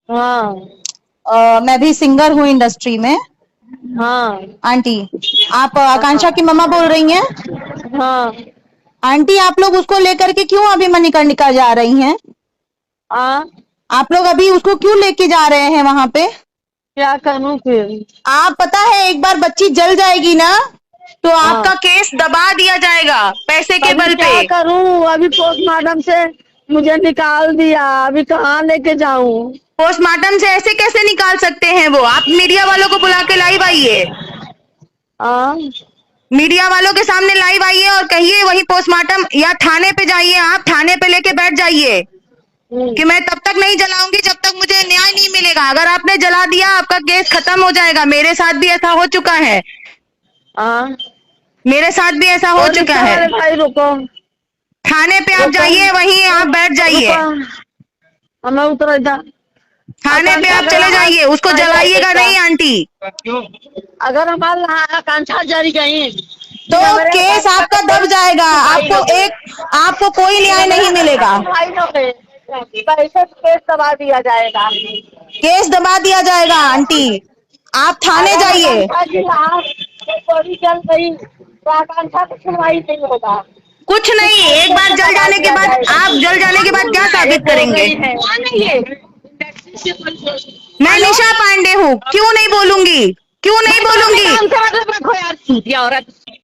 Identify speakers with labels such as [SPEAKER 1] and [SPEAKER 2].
[SPEAKER 1] हाँ।
[SPEAKER 2] मैं भी सिंगर हूँ इंडस्ट्री में।
[SPEAKER 1] हाँ।
[SPEAKER 2] आंटी, आप आकांक्षा की मम्मा बोल रही हैं?
[SPEAKER 1] हाँ।
[SPEAKER 2] आंटी, आप लोग उसको लेकर के क्यों अभी मणिकर्णिका जा रही हैं? आप लोग अभी उसको क्यों लेके जा रहे हैं वहां पे?
[SPEAKER 1] क्या करूं फिर?
[SPEAKER 2] आप पता है, एक बार बच्ची जल जाएगी ना तो आपका केस दबा दिया जाएगा पैसे के
[SPEAKER 1] अभी
[SPEAKER 2] बल पे।
[SPEAKER 1] क्या करूं? अभी पोस्टमार्टम से मुझे निकाल दिया, अभी कहाँ लेके जाऊं?
[SPEAKER 2] पोस्टमार्टम से ऐसे कैसे निकाल सकते हैं वो? आप मीडिया वालों को बुला के लाइव आइए, मीडिया वालों के सामने लाइव आइए और कहिए वही पोस्टमार्टम, या थाने पे जाइए, आप थाने पे लेके बैठ जाइए कि मैं तब तक नहीं जलाऊंगी जब तक मुझे न्याय नहीं मिलेगा। अगर आपने जला दिया आपका केस खत्म हो जाएगा। मेरे साथ भी ऐसा हो चुका है, मेरे साथ भी ऐसा हो चुका है।
[SPEAKER 1] भाई रुको,
[SPEAKER 2] थाने पे आप जाइए, वहीं आप बैठ जाइए,
[SPEAKER 1] हमें उतर इधर।
[SPEAKER 2] थाने पे आप चले जाइए, उसको जलाइएगा नहीं आंटी।
[SPEAKER 1] अगर हमारी आकांक्षा जल गई
[SPEAKER 2] तो केस आपका दब जाएगा, आपको कोई न्याय नहीं मिलेगा।
[SPEAKER 1] पैसे केस दबा दिया जाएगा,
[SPEAKER 2] केस दबा दिया जाएगा आंटी, आप थाने जाइए।
[SPEAKER 1] चोरी चल गई तो आकांक्षा की सुनवाई नहीं होगा।
[SPEAKER 2] कुछ नहीं, एक बार जल जाने के बाद, आप जल जाने के बाद क्या साबित करेंगे? मैं निशा पांडे हूँ, क्यों नहीं बोलूंगी, क्यों नहीं बोलूंगी?
[SPEAKER 1] औरत